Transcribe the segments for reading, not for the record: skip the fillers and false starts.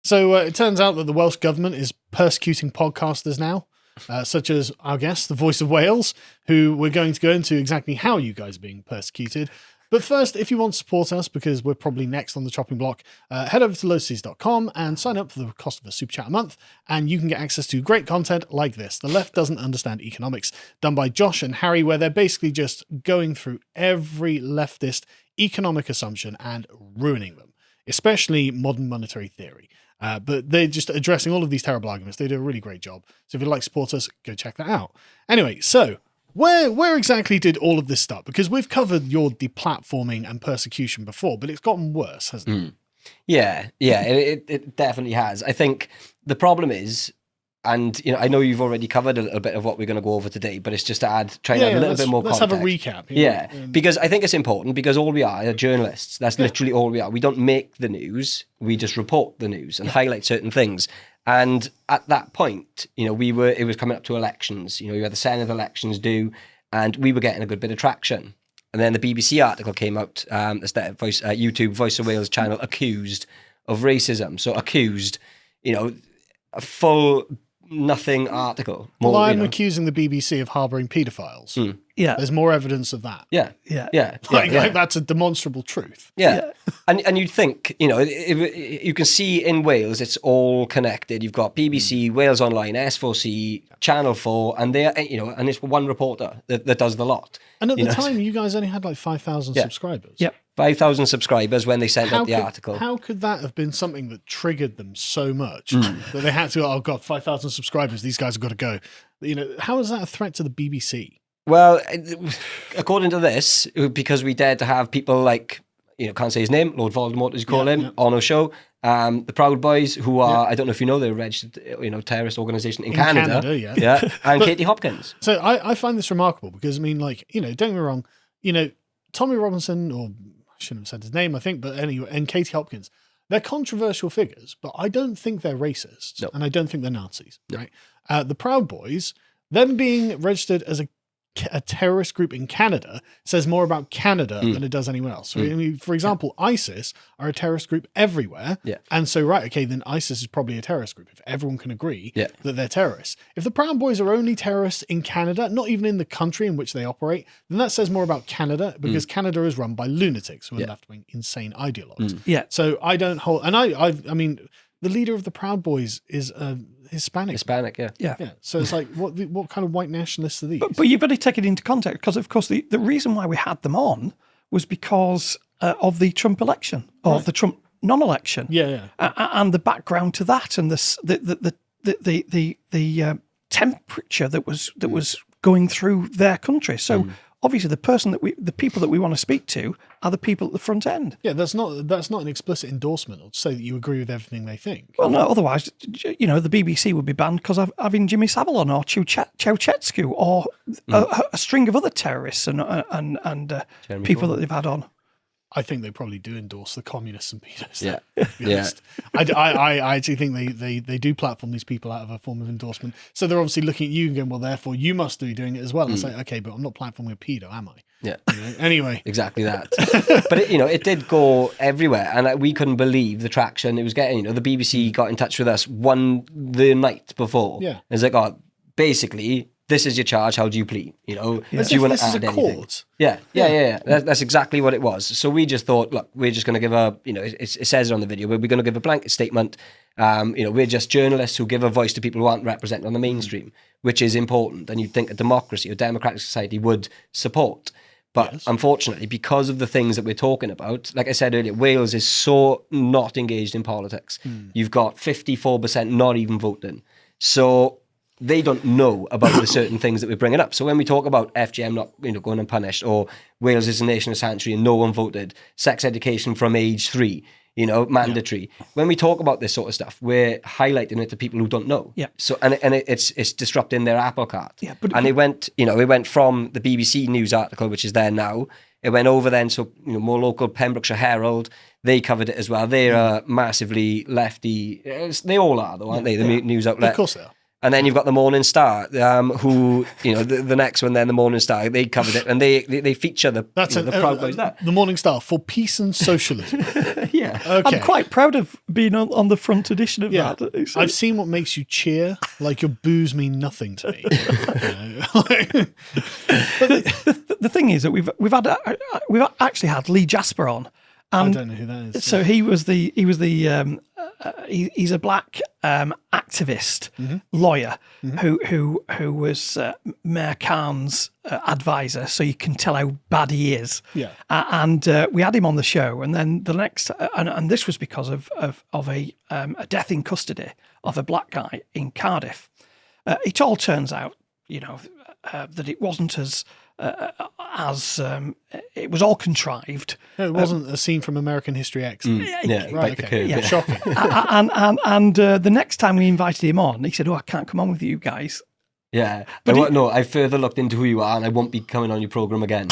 So it turns out that the Welsh government is persecuting podcasters now, such as our guest, the Voice of Wales, who we're going to go into exactly how you guys are being persecuted. But first, if you want to support us, because we're probably next on the chopping block, head over to lotus.com and sign up for the cost of a super chat a month, and you can get access to great content like this, The Left Doesn't Understand Economics, done by Josh and Harry, where they're basically just going through every leftist economic assumption and ruining them, especially modern monetary theory. But they're just addressing all of these terrible arguments. They do a really great job. So if you'd like to support us, go check that out. Anyway, so where exactly did all of this start? Because we've covered your deplatforming and persecution before, but it's gotten worse, hasn't it? Yeah, it definitely has. I think the problem is, and I know you've already covered a little bit of what we're going to go over today, but it's just to try and add a little bit more context. Let's have a recap. Yeah, because I think it's important, because all we are journalists. That's literally all we are. We don't make the news. We just report the news and highlight certain things. And at that point, it was coming up to elections. You had the Senate elections due, and we were getting a good bit of traction. And then the BBC article came out, YouTube Voice of Wales channel accused of racism. So accused, a full nothing article. Well, I'm accusing the BBC of harbouring paedophiles. Yeah. There's more evidence of that. Yeah. Like that's a demonstrable truth. Yeah. And you'd think, you can see in Wales, it's all connected. You've got BBC, Wales Online, S4C, Channel 4, and they're, and it's one reporter that does the lot. And at the time, you guys only had like 5,000 subscribers. Yep. 5,000 subscribers when they sent out the article. How could that have been something that triggered them so much that they had to go, oh God, 5,000 subscribers, these guys have got to go. How is that a threat to the BBC? Well, according to this, because we dared to have people like, can't say his name, Lord Voldemort as you call him, on our show, the Proud Boys, who are, I don't know if you know, they're a registered, terrorist organisation in Canada. And Katie Hopkins. So I find this remarkable because, don't get me wrong, Tommy Robinson, or I shouldn't have said his name, I think, but anyway, and Katie Hopkins, they're controversial figures, but I don't think they're racist, and I don't think they're Nazis, right? The Proud Boys, them being registered as a terrorist group in Canada says more about Canada than it does anywhere else. So, for example, ISIS are a terrorist group everywhere. And so, then ISIS is probably a terrorist group if everyone can agree that they're terrorists. If the Proud Boys are only terrorists in Canada, not even in the country in which they operate, then that says more about Canada, because Canada is run by lunatics who are left-wing insane ideologues. So I don't hold, and I mean, the leader of the Proud Boys is Hispanic, yeah. So it's like, what kind of white nationalists are these? But you've got to take it into context, because of course the reason why we had them on was because of the Trump election, or the Trump non-election, and the background to that, and the temperature that was going through their country. So. Obviously, the people that we want to speak to are the people at the front end. Yeah, that's not an explicit endorsement or to say that you agree with everything they think. Well, no, otherwise, the BBC would be banned because of having Jimmy Savile on, or Ceausescu, or a string of other terrorists and people that they've had on. I think they probably do endorse the communists and pedos. I actually think they do platform these people out of a form of endorsement. So they're obviously looking at you and going, well, therefore you must be doing it as well. And it's like, okay, but I'm not platforming a pedo, am I? Yeah. Anyway. Exactly that. But it did go everywhere, and we couldn't believe the traction it was getting. The BBC got in touch with us the night before. Yeah. It's like, basically, this is your charge. How do you plead? Do you want to add anything? Yeah. That's exactly what it was. So we just thought, look, we're just going to give it says it on the video, but we're going to give a blanket statement. We're just journalists who give a voice to people who aren't represented on the mainstream, which is important. And you'd think a democracy or democratic society would support. But unfortunately, because of the things that we're talking about, like I said earlier, Wales is so not engaged in politics. You've got 54% not even voting. So they don't know about the certain things that we're bringing up. So when we talk about FGM not going unpunished, or Wales is a nation of sanctuary and no one voted, sex education from age 3, mandatory. When we talk about this sort of stuff, we're highlighting it to people who don't know. Yeah. So and it's disrupting their apple cart. Yeah. And it went from the BBC News article, which is there now. It went over then, so more local, Pembrokeshire Herald. They covered it as well. They're massively lefty. They all are, though, aren't they? The news outlet. Of course they are. And then you've got the Morning Star, who, the next one, then the Morning Star, they covered it, and they feature the Proud Boys there. The Morning Star for peace and socialism. Yeah. Okay. I'm quite proud of being on the front edition of that. I've seen what makes you cheer. Like, your boos mean nothing to me. But the thing is that we've actually had Lee Jasper on. I don't know who that is. So he's a black activist lawyer who was Mayor Khan's advisor, so you can tell how bad he is. Yeah. And we had him on the show, and then the next, and this was because of a death in custody of a black guy in Cardiff. It all turns out, that it wasn't as it was all contrived. No, it wasn't a scene from American History X. Right, okay. Yeah. Shocking. and the next time we invited him on, he said, "Oh, I can't come on with you guys." Yeah, but I further looked into who you are, and I won't be coming on your program again.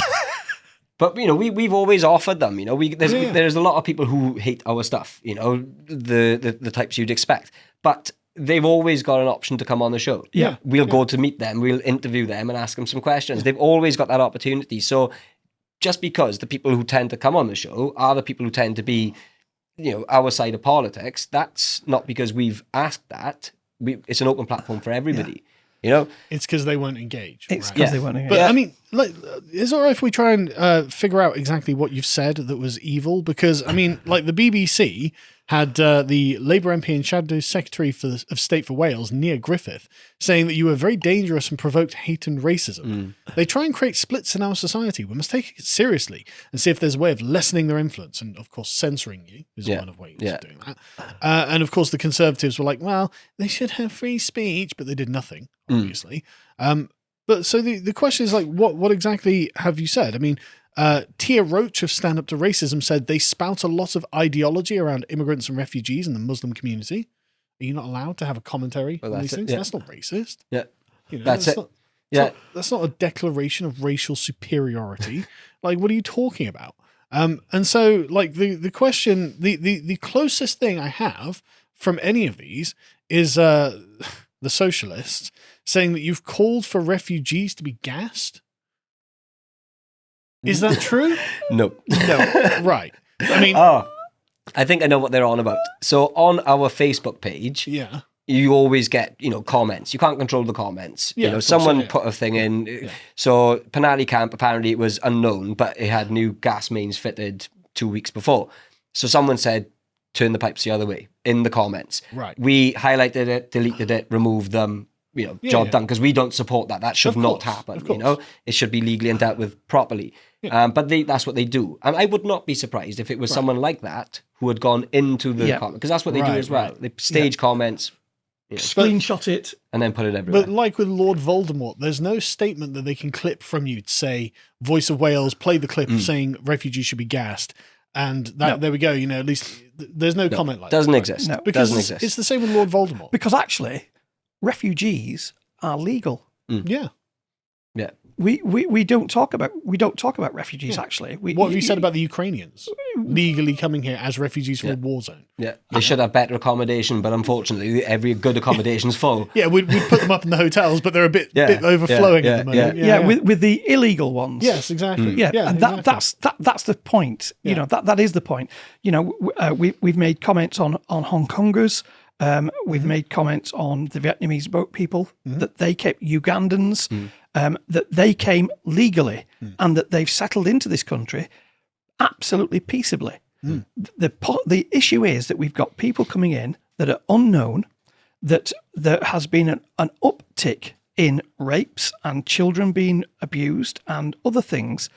But we've always offered them. There's a lot of people who hate our stuff. The types you'd expect, but they've always got an option to come on the show. Yeah. We'll go to meet them, we'll interview them and ask them some questions. They've always got that opportunity. So just because the people who tend to come on the show are the people who tend to be, our side of politics, that's not because we've asked that. It's an open platform for everybody. It's because they won't engage. It's because they won't engage. But I mean, is it all right if we try and figure out exactly what you've said that was evil? Because I mean, like the BBC had the Labour MP and Shadow Secretary of State for Wales, Nia Griffith, saying that you were very dangerous and provoked hate and racism. They try and create splits in our society. We must take it seriously and see if there's a way of lessening their influence. And of course, censoring you is one of ways of doing that. And of course, the Conservatives were like, well, they should have free speech, but they did nothing, obviously. But so the question is like, what exactly have you said? I mean, Tia Roach of Stand Up to Racism said they spout a lot of ideology around immigrants and refugees in the Muslim community. Are you not allowed to have a commentary on these things? That's not racist. Yeah. That's it. That's not a declaration of racial superiority. Like, what are you talking about? And so, like, the question, the closest thing I have from any of these is the socialists saying that you've called for refugees to be gassed. Is that true? No. Right. I mean, I think I know what they're on about. So on our Facebook page, you always get, comments. You can't control the comments. Someone put a thing in. Yeah. So Penally Camp, apparently it was unknown, but it had new gas mains fitted 2 weeks before. So someone said, turn the pipes the other way in the comments. Right. We highlighted it, deleted it, removed them. Job done, because we don't support that. That should not happen. It should be legally and dealt with properly. Yeah. But that's what they do. And I would not be surprised if it was someone like that who had gone into the comment, because that's what they do as well. They stage comments, screenshot it, and then put it everywhere. But like with Lord Voldemort, there's no statement that they can clip from you to say, Voice of Wales, play the clip saying refugees should be gassed. And there we go. At least there's no comment like doesn't that. Exist. No, because doesn't exist. It's the same with Lord Voldemort. Because actually, refugees are legal. Yeah. We don't talk about refugees actually. What have you said about the Ukrainians legally coming here as refugees from a war zone? Yeah, they should have better accommodation, but unfortunately, every good accommodation's full. we'd put them up in the hotels, but they're a bit overflowing at the moment. With the illegal ones. Yes, exactly. And exactly. that's the point. That is the point. We've made comments on Hong Kongers. We've made comments on the Vietnamese boat people that they kept Ugandans, that they came legally and that they've settled into this country absolutely peaceably. The issue is that we've got people coming in that are unknown, that there has been an uptick in rapes and children being abused and other things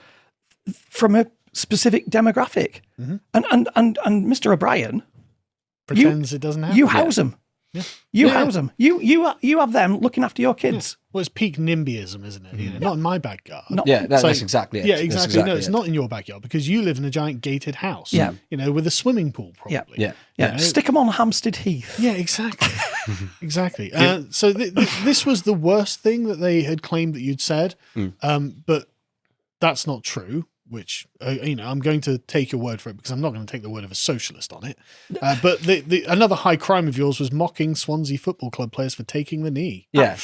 from a specific demographic. And Mr. O'Brien pretends it doesn't happen. You house them. Yeah. You house them. You have them looking after your kids. Well, it's peak NIMBYism, isn't it? Not in my backyard. That's exactly it. Yeah, exactly. No, it's not in your backyard because you live in a giant gated house. Yeah. With a swimming pool, probably. Yeah. Stick them on Hampstead Heath. Yeah, exactly. Exactly. So this was the worst thing that they had claimed that you'd said, but that's not true. which I'm going to take your word for it because I'm not going to take the word of a socialist on it. But another high crime of yours was mocking Swansea Football Club players for taking the knee. Yeah.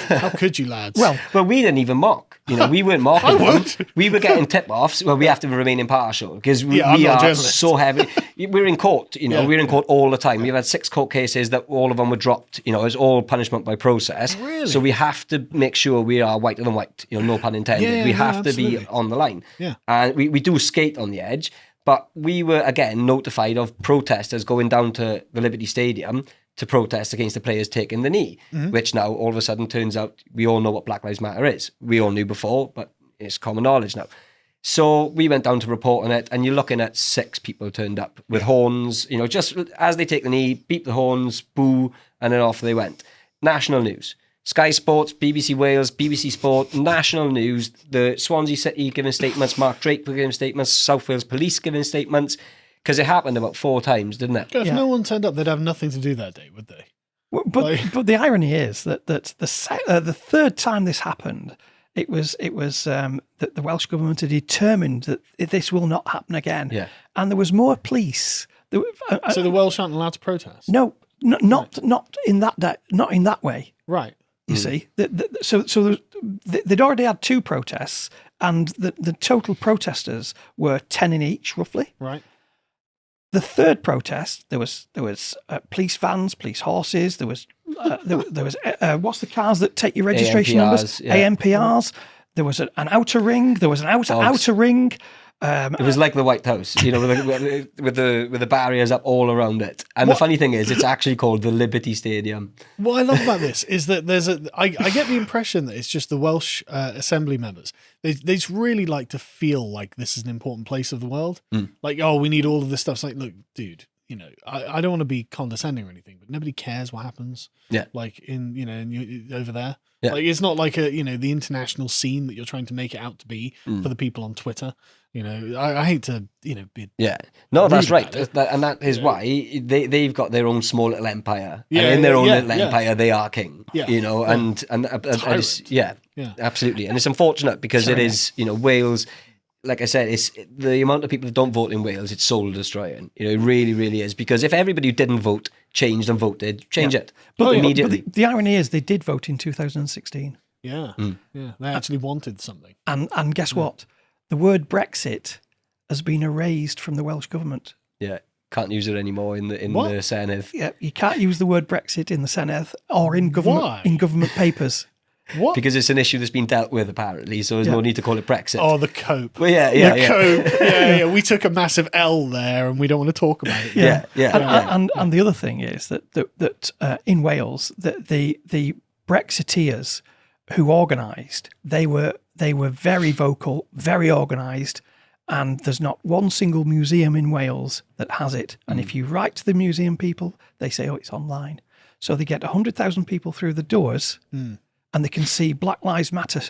How could you, lads? Well, we didn't even mock. We weren't mocking them. We were getting tip-offs. Well, we have to remain impartial because we are so heavy. We're in court. We're in court all the time. We've had 6 court cases that all of them were dropped. It's all punishment by process. Really? So we have to make sure we are whiter than white. No pun intended. We have to be on the line. Yeah. And we do skate on the edge. But we were, again, notified of protesters going down to the Liberty Stadium to protest against the players taking the knee, which now all of a sudden turns out we all know what Black Lives Matter is. We all knew before, but it's common knowledge now. So we went down to report on it, and you're looking at 6 people turned up with horns, just as they take the knee, beep the horns, boo, and then off they went. National news. Sky Sports, BBC Wales, BBC Sport, national news, the Swansea City giving statements, Mark Drake giving statements, South Wales Police giving statements, because it happened about 4 times, didn't it? If no one turned up, they'd have nothing to do that day, would they? But the irony is that the third time this happened, it was that the Welsh government had determined that this will not happen again. Yeah. And there was more police. So the Welsh aren't allowed to protest? No, not in that way. Right. You see, so they'd already had 2 protests, and the total protesters were 10 in each, roughly. Right. The third protest, there was police vans, police horses. There was what's the cars that take your registration numbers? Yeah. AMPRs. There was an outer ring. There was an outer ring. It was like the White House, with the barriers up all around it. And the funny thing is, it's actually called the Liberty Stadium. What I love about this is that I get the impression that it's just the Welsh Assembly members. They just really like to feel like this is an important place of the world. Like, oh, we need all of this stuff. It's like, look, dude, I don't want to be condescending or anything, but nobody cares what happens. Yeah. Like over there. Yeah. Like, it's not like the international scene that you're trying to make it out to be for the people on Twitter. I hate to, be. Yeah. No, that's right. It. And that is why they've got their own small little empire. Yeah, and in their own little empire, they are king. Yeah. And absolutely. And it's unfortunate because it is, Wales, like I said, it's the amount of people that don't vote in Wales, it's soul destroying. It really, really is. Because if everybody who didn't vote changed and voted, change it. But immediately. But the irony is they did vote in 2016. Yeah. Yeah. They actually wanted something. And guess what? The word Brexit has been erased from the Welsh government. Yeah, can't use it anymore in the Senedd. Yeah, you can't use the word Brexit in the Senedd or in government papers. What? Because it's an issue that's been dealt with apparently, so there's no need to call it Brexit. Oh, the cope. Well, Cope. Yeah. We took a massive L there, and we don't want to talk about it. And the other thing is that in Wales, the Brexiteers who organised, they were very vocal, very organised, and there's not one single museum in Wales that has it. And if you write to the museum people, they say, oh, it's online. So they get 100,000 people through the doors, and they can see Black Lives Matter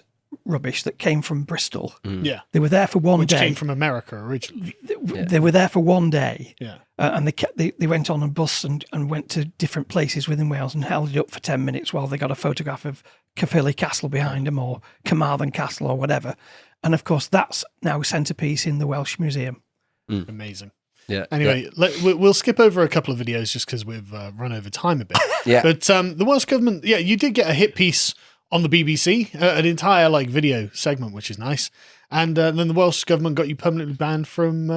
rubbish that came from Bristol. Yeah. They were there for one day. Which came from America originally. They were there for one day. Yeah. And they went on a bus and went to different places within Wales and held it up for 10 minutes while they got a photograph of Caerphilly Castle behind them or Carmarthen Castle or whatever. And of course, that's now centrepiece in the Welsh Museum. Amazing. Yeah. Anyway, we'll skip over a couple of videos just because we've run over time a bit. Yeah. But the Welsh government, you did get a hit piece on the BBC, an entire video segment, which is nice. And then the Welsh government got you permanently banned from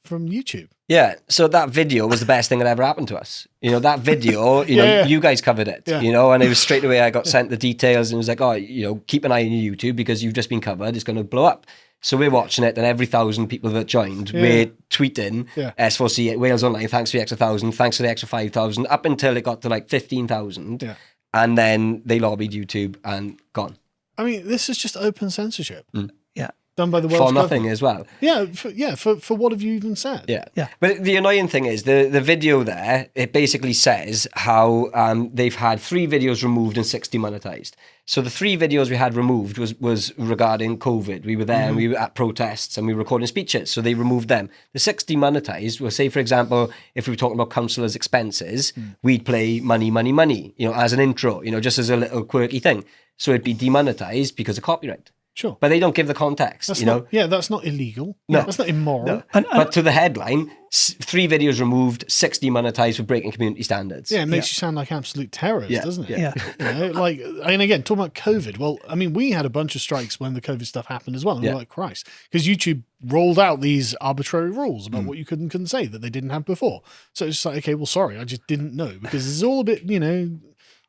YouTube. Yeah, so that video was the best thing that ever happened to us. That video, you guys covered it, and it was straight away I got sent the details and it was like, oh, keep an eye on your YouTube because you've just been covered, it's going to blow up. So we're watching it and every 1,000 people that joined, we're tweeting, S4C, Wales Online, thanks for the extra 1,000, thanks for the extra 5,000, up until it got to 15,000. Yeah. And then they lobbied YouTube and gone. I mean, this is just open censorship. Yeah. Done by the Welsh government. For nothing as well. Yeah, for what have you even said? Yeah. But the annoying thing is, the video there, it basically says how they've had 3 videos removed and 6 demonetized. So the 3 videos we had removed was regarding COVID. We were there and we were at protests and we were recording speeches, so they removed them. The 6 demonetized were, say, for example, if we were talking about councillors' expenses, we'd play money, money, money, as an intro, just as a little quirky thing. So it'd be demonetized because of copyright. Sure. But they don't give the context, That's you know? Yeah, that's not illegal. No. That's not immoral. No. But to the headline, 3 videos removed, 6 demonetized for breaking community standards. Yeah, it makes you sound like absolute terrorists, doesn't it? Yeah. You know, like, and again, talking about COVID, well, I mean, we had a bunch of strikes when the COVID stuff happened as well. And we're like, Christ, because YouTube rolled out these arbitrary rules about what you could and couldn't say that they didn't have before. So it's just like, okay, well, sorry, I just didn't know, because it's all a bit, you know,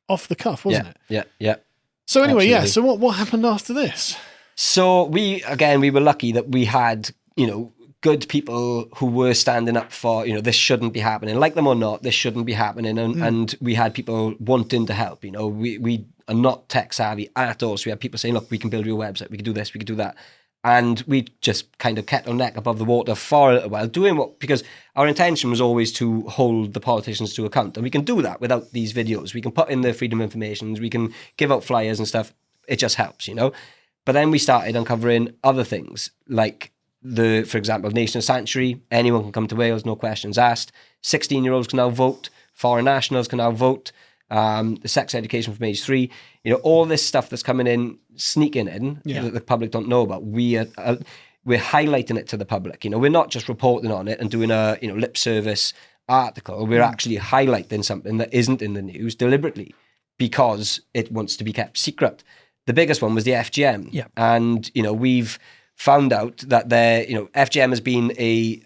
off the cuff, wasn't it? Yeah. So anyway, Absolutely. so what happened after this? So we were lucky that we had, you know, good people who were standing up for, you know, this shouldn't be happening. Like them or not, this shouldn't be happening. And we had people wanting to help, you know. We are not tech savvy at all. So we had people saying, look, we can build you a website, we can do this, we can do that. And we just kind of kept our neck above the water for a little while, because our intention was always to hold the politicians to account. And we can do that without these videos. We can put in the freedom of information, we can give out flyers and stuff. It just helps, you know. But then we started uncovering other things, like for example, Nation of Sanctuary. Anyone can come to Wales, no questions asked. 16-year-olds can now vote. Foreign nationals can now vote. The sex education from age 3. You know, all this stuff that's coming in, sneaking in, that the public don't know about. We're highlighting it to the public. You know, we're not just reporting on it and doing a lip service article. We're actually highlighting something that isn't in the news deliberately because it wants to be kept secret. The biggest one was the FGM. Yeah. And, you know, we've found out that FGM has been a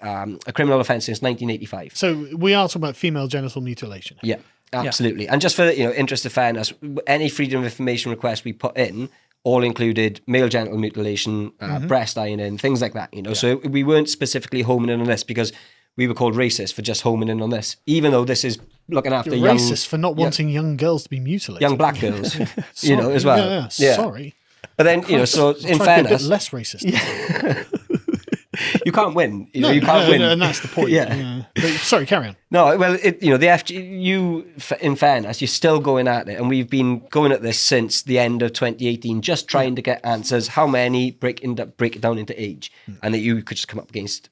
criminal offence since 1985. So we are talking about female genital mutilation. Yeah, absolutely. And just for, interest of fairness, any freedom of information request we put in all included male genital mutilation, breast ironing, things like that, you know. So we weren't specifically homing in on this because we were called racist for just homing in on this, even though this is looking after You're racist for not wanting young girls to be mutilated. young black girls, you know, as well. Yeah. Sorry. But then, you know, so in Try to be a fairness, bit less racist. you can't win. You know, you can't win. And that's the point. Yeah. But, sorry, carry on. No, well, the FG, in fairness, you're still going at it, and we've been going at this since the end of 2018, just trying to get answers. How many break it down into age, and that you could just come up against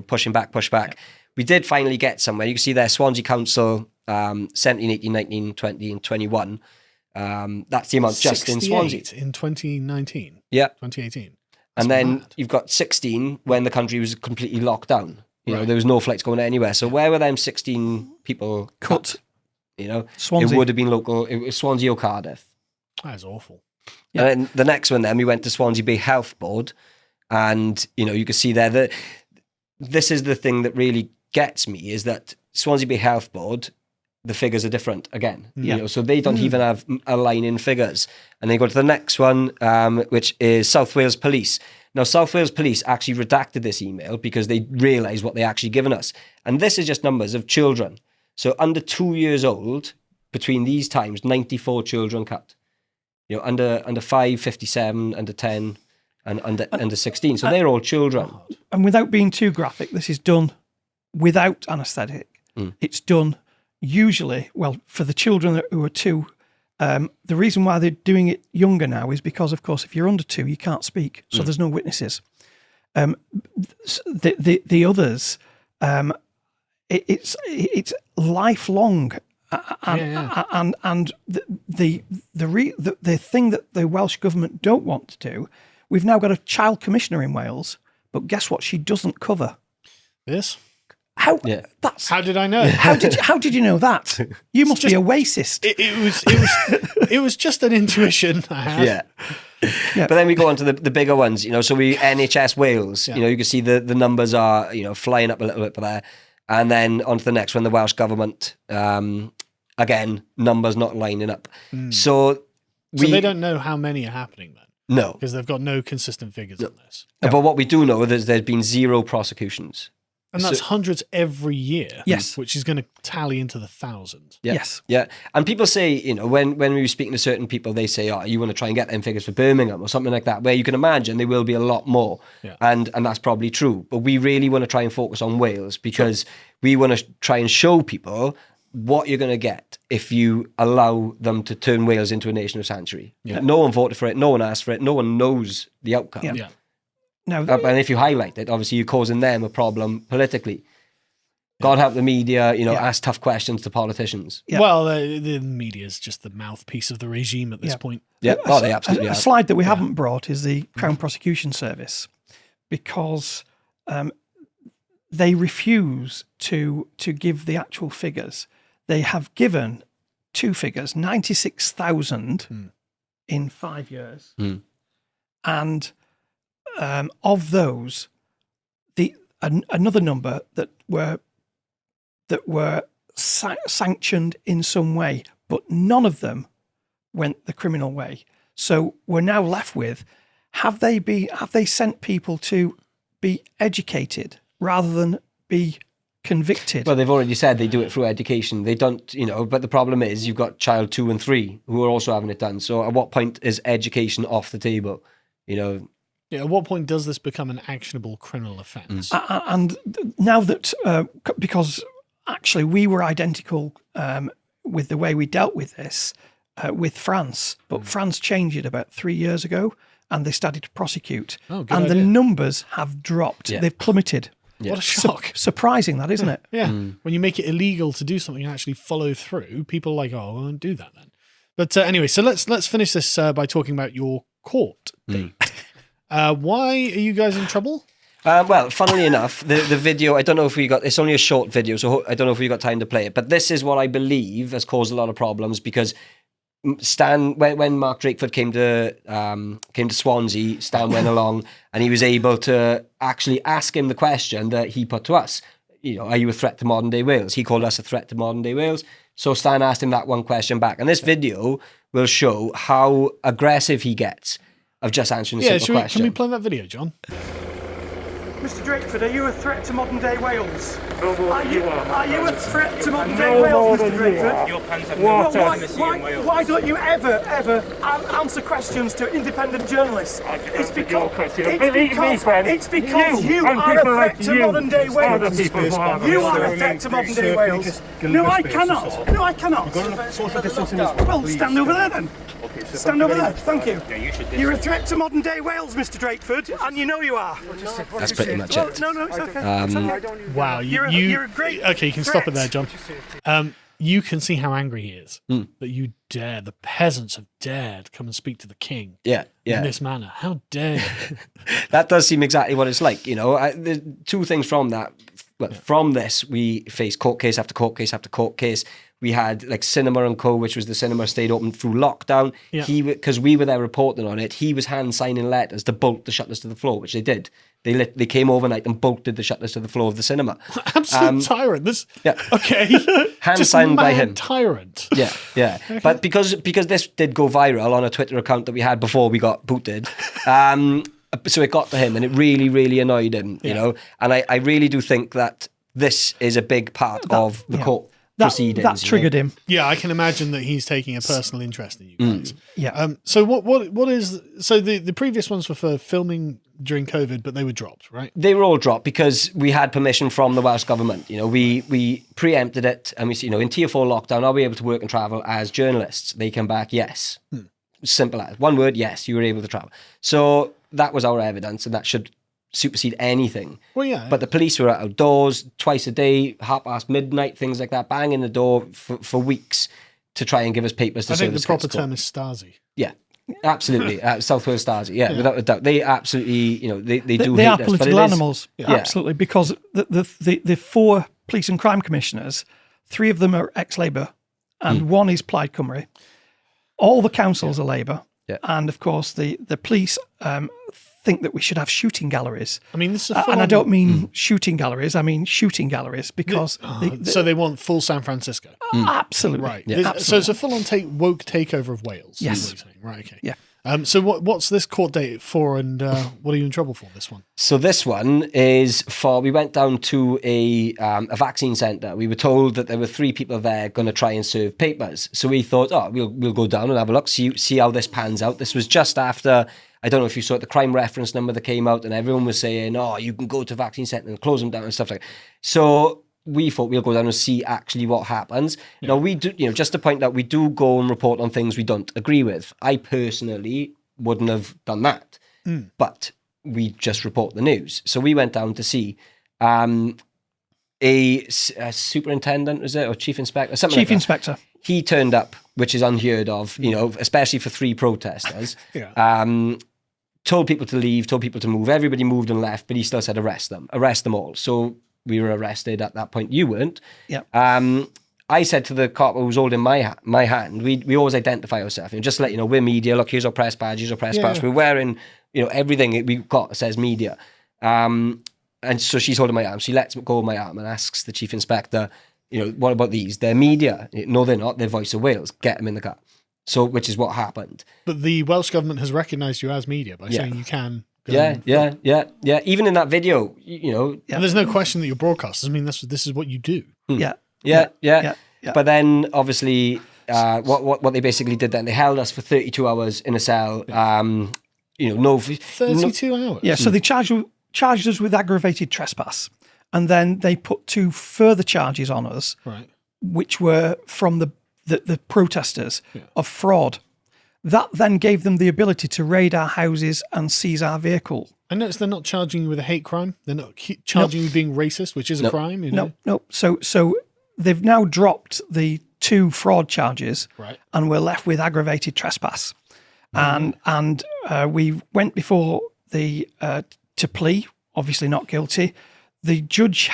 push back. We did finally get somewhere. You can see there, Swansea Council, 17, 18, 19, 20, and 21. That's the amount just in Swansea. In 2019. Yeah. 2018. And then you've got 16 when the country was completely locked down. You know, there was no flights going anywhere. So where were them 16 people cut? You know, Swansea. It would have been local. It was Swansea or Cardiff. That is awful. Yeah. And then the next one, then we went to Swansea Bay Health Board, and you can see there that this is the thing that really gets me is that Swansea Bay Health Board, the figures are different again. You know, so they don't even have a line in figures. And then go to the next one, which is South Wales Police. Now, South Wales Police actually redacted this email because they realised what they actually given us. And this is just numbers of children. So under 2 years old, between these times, 94 children cut. You know, under 5, 57, under 10, and under 16. So they're all children. And without being too graphic, this is done without anaesthetic. It's done usually, well, for the children who are 2, the reason why they're doing it younger now is because, of course, if you're under 2, you can't speak, so there's no witnesses. The others, it's lifelong, and the thing that the Welsh government don't want to do, we've now got a child commissioner in Wales, but guess what? She doesn't cover this. How? Yeah. How did I know? How did you know that? You must be a racist. It was just an intuition I had. Yeah. But then we go on to the bigger ones, you know, so we NHS Wales, you know, you can see the numbers are, flying up a little bit there. And then on to the next one, the Welsh government, again, numbers not lining up. So they don't know how many are happening then? No. Because they've got no consistent figures on this. But what we do know is there's been 0 prosecutions. And that's hundreds every year. Yes. Which is going to tally into the thousands. Yeah. Yes. Yeah. And people say, when we were speaking to certain people, they say, oh, you want to try and get them figures for Birmingham or something like that, where you can imagine there will be a lot more. Yeah. And that's probably true. But we really want to try and focus on Wales because we want to try and show people what you're going to get if you allow them to turn Wales into a nation of sanctuary. Yeah. No one voted for it. No one asked for it. No one knows the outcome. Yeah. No, And if you highlight it, obviously you're causing them a problem politically. God help the media, ask tough questions to politicians. Yeah. Well, the media is just the mouthpiece of the regime at this point. Yeah, they absolutely are. A slide that we haven't brought is the Crown Prosecution Service, because they refuse to give the actual figures. They have given two figures, 96,000 in 5 years. And of those, another number that were sanctioned in some way, but none of them went the criminal way. So we're now left with, have they sent people to be educated rather than be convicted? Well, they've already said they do it through education. They don't, but the problem is you've got child 2 and 3 who are also having it done. So at what point is education off the table? Yeah, at what point does this become an actionable criminal offence? And now that, because actually we were identical with the way we dealt with this with France, but France changed it about 3 years ago and they started to prosecute. And idea. The numbers have dropped. Yeah. They've plummeted. Yeah. What a shock. Surprising that, isn't it? Yeah. When you make it illegal to do something and actually follow through, people are like, oh, I won't do that then. But anyway, so let's finish this by talking about your court date. Why are you guys in trouble? Well, funnily enough, the video, I don't know if it's only a short video, so I don't know if we got time to play it, but this is what I believe has caused a lot of problems, because Stan, when Mark Drakeford came to Swansea, Stan went along and he was able to actually ask him the question that he put to us. Are you a threat to modern day Wales? He called us a threat to modern day Wales. So Stan asked him that one question back. And this video will show how aggressive he gets of just answering a simple question. Can we play that video, John? Mr. Drakeford, are you a threat to modern day Wales? Are you a threat to modern day Wales, Mr. Drakeford? Your pants have no legitimacy in Wales. Why don't you ever answer questions to independent journalists? It's because you are a threat to modern day Wales. You are a threat to modern day Wales. No, I cannot. No, I cannot. Well, stand over there then. Stand over there. Thank you. Yeah, you should. You're a threat to modern day Wales, Mr. Drakeford, and you know you are. That's pretty much it. No, it's okay. Wow, you're a great. Okay, you can stop it there, John. You can see how angry he is that the peasants have dared come and speak to the king. Yeah. In this manner. How dare you? That does seem exactly what it's like. There's two things from that. Well, from this, we faced court case after court case after court case. We had like Cinema and Co, which was the cinema stayed open through lockdown. Yeah. Because we were there reporting on it, he was hand signing letters to bolt the shutters to the floor, which they did. They came overnight and bolted the shutters to the floor of the cinema. Absolute tyrant. Okay. Hand signed by him. Tyrant. Yeah. Okay. But because this did go viral on a Twitter account that we had before we got booted, so it got to him and it really, really annoyed him, And I really do think that this is a big part of the court proceedings. That triggered him. Yeah, I can imagine that he's taking a personal interest in you guys. Yeah. So what is so the previous ones were for filming during COVID, but they were dropped, right? They were all dropped because we had permission from the Welsh government. We preempted it, and we in Tier 4 lockdown, are we able to work and travel as journalists? They come back, yes. Simple as one word, yes, you were able to travel. So that was our evidence, and that should supersede anything. Well, yeah. But the police were outdoors twice a day, midnight, things like that, banging the door for weeks to try and give us papers to I think the proper term is Stasi. Yeah, absolutely. South Wales Stasi, without a doubt. They absolutely, they do They hate are us, political animals, absolutely, because the 4 police and crime commissioners, 3 of them are ex-Labour and 1 is Plaid Cymru. All the councils are Labour. Yeah. And of course, the police think that we should have shooting galleries. I mean, this is and I don't mean shooting galleries. I mean shooting galleries because so they want full San Francisco. Absolutely, right. Yeah, absolutely. So it's a full-on woke takeover of Wales. Yes. Is what you're saying. Right. Okay. Yeah. So what's this court date for, and what are you in trouble for? This one. So this one is for. We went down to a vaccine centre. We were told that there were 3 people there going to try and serve papers. So we thought, we'll go down and have a look, see how this pans out. This was just after. I don't know if you saw the crime reference number that came out, and everyone was saying, you can go to vaccine centre and close them down and stuff like that. So we thought we'll go down and see actually what happens. Yeah. Now we do, just to point out, we do go and report on things we don't agree with. I personally wouldn't have done that, but we just report the news. So we went down to see. a superintendent, was it, or chief inspector, something Chief like that. inspector. He turned up, which is unheard of, you know, especially for 3 protesters. Told people to leave, told people to move. Everybody moved and left, but he still said arrest them all. So we were arrested at that point. You weren't. Yeah. I said to the cop who was holding my hand, we always identify ourselves. You know, just to let you know, we're media. Look, here's our press badge, here's our press pass. We're wearing, you know, everything we've got says media. And so she's holding my arm. She lets go of my arm and asks the chief inspector, you know, what about these? They're media. No, they're not. They're Voice of Wales. Get them in the car. So, which is what happened. But the Welsh government has recognised you as media by saying you can. Yeah. Even in that video, you know. And there's no question that you're broadcasters. I mean, this is what you do. Yeah. But then, obviously, what they basically did then, they held us for 32 hours in a cell. 32 hours? Yeah, so they charged us with aggravated trespass. And then they put 2 further charges on us, which were from the protesters of fraud. That then gave them the ability to raid our houses and seize our vehicle. I noticed they're not charging you with a hate crime. They're not charging you with being racist, which is a crime. You know? No. So they've now dropped the 2 fraud charges, and we're left with aggravated trespass. And we went before to plea, obviously not guilty. The judge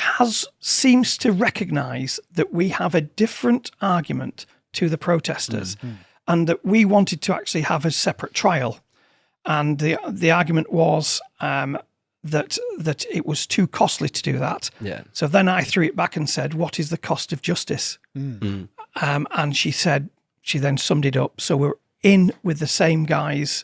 seems to recognise that we have a different argument to the protesters, and that we wanted to actually have a separate trial. And the argument was that it was too costly to do that. Yeah. So then I threw it back and said, "What is the cost of justice?" And she then summed it up. So we're in with the same guys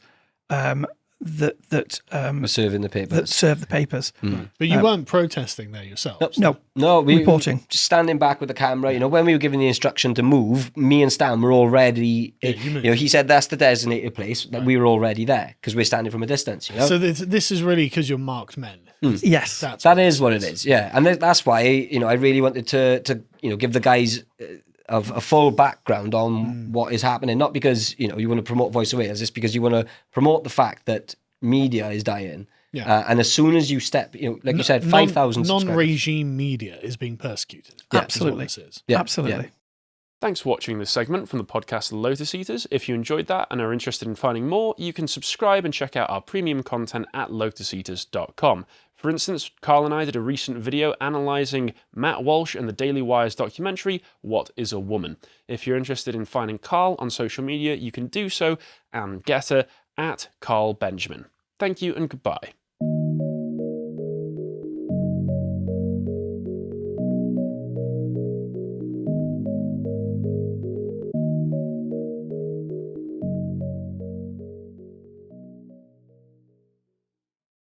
that We're serving the papers. that serve the papers. But you weren't protesting there yourselves. No, we reporting. Just standing back with the camera. You know, when we were given the instruction to move, me and Stan were already. You know, he said that's the designated place. That we were already there because we're standing from a distance. You know, So this is really because you're marked men. Yes, that is what it is. Yeah, and that's why, you know, I really wanted to you know, give the guys of a full background on what is happening. Not because, you know, you want to promote Voice of Wales, it's because you want to promote the fact that media is dying. And as soon as you step, you know, like you said, 5,000 non-regime media is being persecuted. Absolutely. That's what this is. Absolutely. Thanks for watching this segment from the podcast Lotus Eaters. If you enjoyed that and are interested in finding more, you can subscribe and check out our premium content at lotuseaters.com. For instance, Carl and I did a recent video analysing Matt Walsh and the Daily Wire's documentary, What is a Woman? If you're interested in finding Carl on social media, you can do so and get her at Carl Benjamin. Thank you and goodbye.